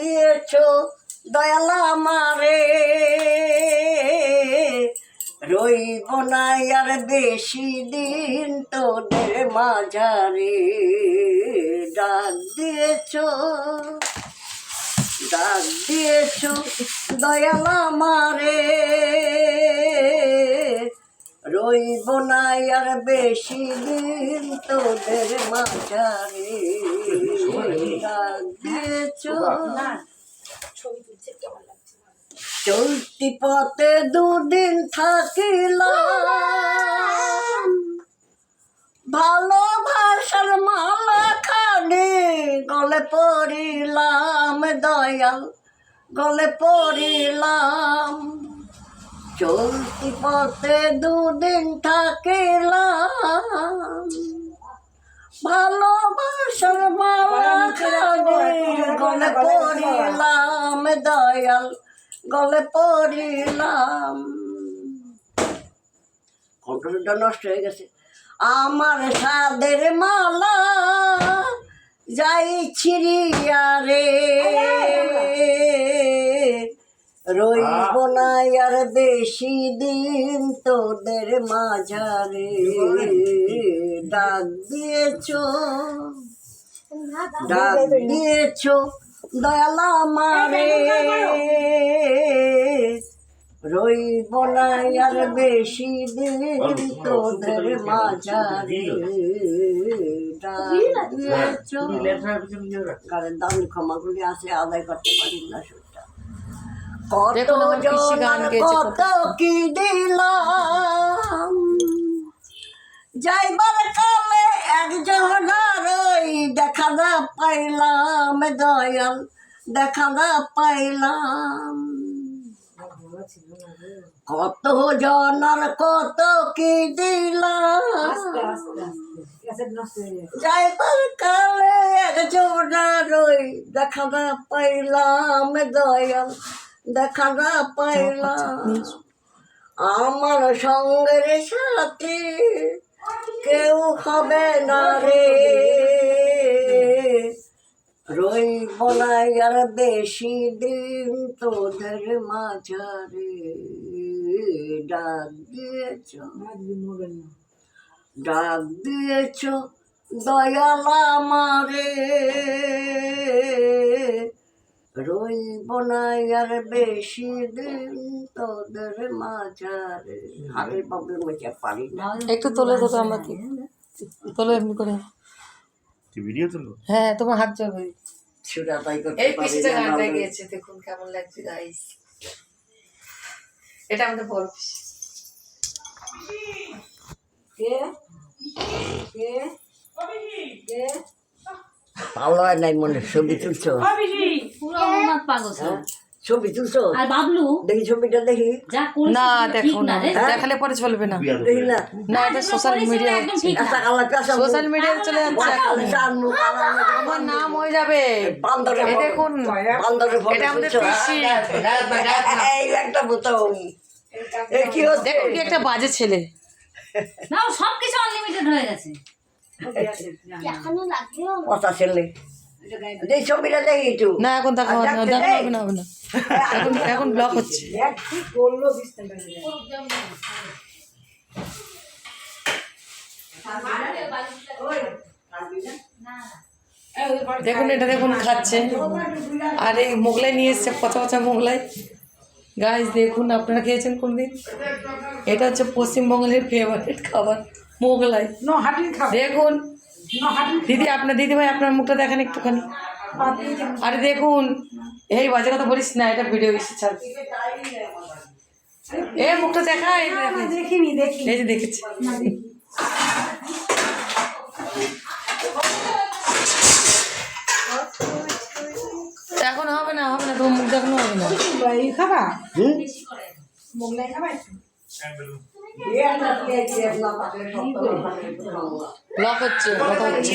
দিয়েছ দয়াল আমারে, রইব না আর বেশি দিন তোদের মাঝারে। ডাক দিয়েছ দয়াল আমারে, রইব না আর বেশি দিন তোদের মাঝারে। ডাক দিয়েছ চলতি পথে দুদিন থাকিলাম, ভালোবাসার মালা খানি গলে পড়িলাম দয়াল, গলে পড়িলাম। চলতি পথে দুদিন থাকিলাম, ভালোবাসার মালা খানি গলে পড়িলাম দয়াল, গলে পড়িলাম। কন্ট্রোলটা নষ্ট হয়ে গেছে। আমার সাদের মালা যাই ছিড়িয়া রে, রইব না আর বেশি দিন তোদের মাঝারে। ডাক দিয়েছ দয়াল আমারে, রইব না আর বেশি দিন তোদের মাঝারে। কারণ দাম ক্ষমাগুলি আছে, আদায় করতে পারি না সেটা। কত কি দিলাম, যাইবার কালে একজনের দেখা না পাইলাম দয়াল, দেখা না পাইলাম। কত জনার কত কি দিলাম, যাইবার কালে একজনের দেখা না পাইলাম দয়াল, দেখা না পাইলাম। আমার সঙ্গের সাথে কেউ হবে না রে, রইব না আর বেশি দিন তোদের মাঝারে। ডাক দিয়েছ দয়াল আমারে, রইব না আর বেশি দিন তোদের মাঝারে। হাতের প্রবলেম হয়েছে, পারি না। একটু তোলে তো আমাকে, তোলো এমনি করে। ভিডিও তুলবো? হ্যাঁ, তোমার হাত চলবে। এই পিসিটা গানটা গেয়েছে, দেখুন কেমন লাগছে গাইস। এটা আমাদের বড় পিসি। পাওয়া নাই মনে। ছবি তুলছো? ছবি তুলছো? আর বাবলু দেখি ছবিটা, দেখি। না দেখো না, দেখালে পরে চলবে না। দেখি না। না, এটা সোশ্যাল মিডিয়া, সোশ্যাল মিডিয়া চলে যাচ্ছে। আমার নাম হয়ে যাবে। এই দেখুন, এটা আমাদের পিসি। একটা বোতাম কি হচ্ছে? দেখুন কি একটা বাজে ছেলে। না, সবকিছু আনলিমিটেড হয়ে গেছে। কথা ছেলে। এই ছবিটা দেখি একটু। না, এখন দেখা হবে না, হবে না। এখন ব্লক হচ্ছে। দেখুন এটা, দেখুন খাচ্ছে। আর এই মোগলাই নিয়ে এসছে, পচা পচা মোগলাই। গাইস দেখুন, আপনারা খেয়েছেন কোনদিন? এটা হচ্ছে পশ্চিমবঙ্গের ফেভারিট খাবার, মোগলাই। দেখুন দিদি, আপনার দিদিভাই আপনার মুখটা দেখেন একটুখানি। আরে দেখুন, এই বাজে কথা বলিস না, এটা ভিডিও এসেছে। এ মুখটা দেখায়, দেখিনি। এই যে দেখেছি। এখন হবে না, তোমার মুখ দেখানো হবে না। খাবা ব্লক হচ্ছে, কথা হচ্ছে।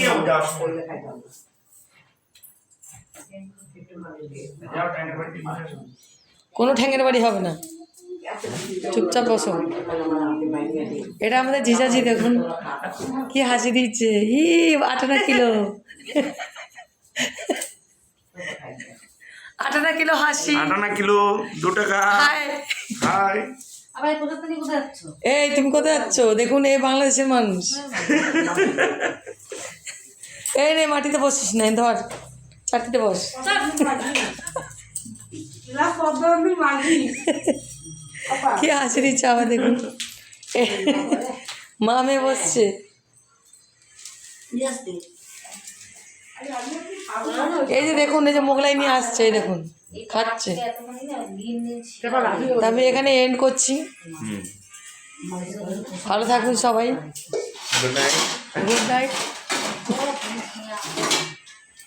কোনো ঠ্যাঙের বাড়ি হবে না, চুপচাপ বসো। এটা আমাদের জিজাজি, দেখুন কি হাসি দিচ্ছে। 18 কিলো। 8 কিলো হাসি 8 কিলো 2 টাকা। High high. আবার কোথা থেকে কোথায় যাচ্ছ? এই তুমি কোথায় যাচ্ছ? দেখুন এই বাংলাদেশের মানুষ। এই রে মাটিতে বসিস না, ধর চারটিতে বস। কি হাসি দিচ্ছে আবার দেখুন, মামে বসছে। এই যে দেখুন, এই যে মোগলাই নিয়ে আসছে, এই দেখুন খাচ্ছে। তা আমি এখানে এন্ড করছি। ভালো থাকুন সবাই, গুড নাইট। Good night.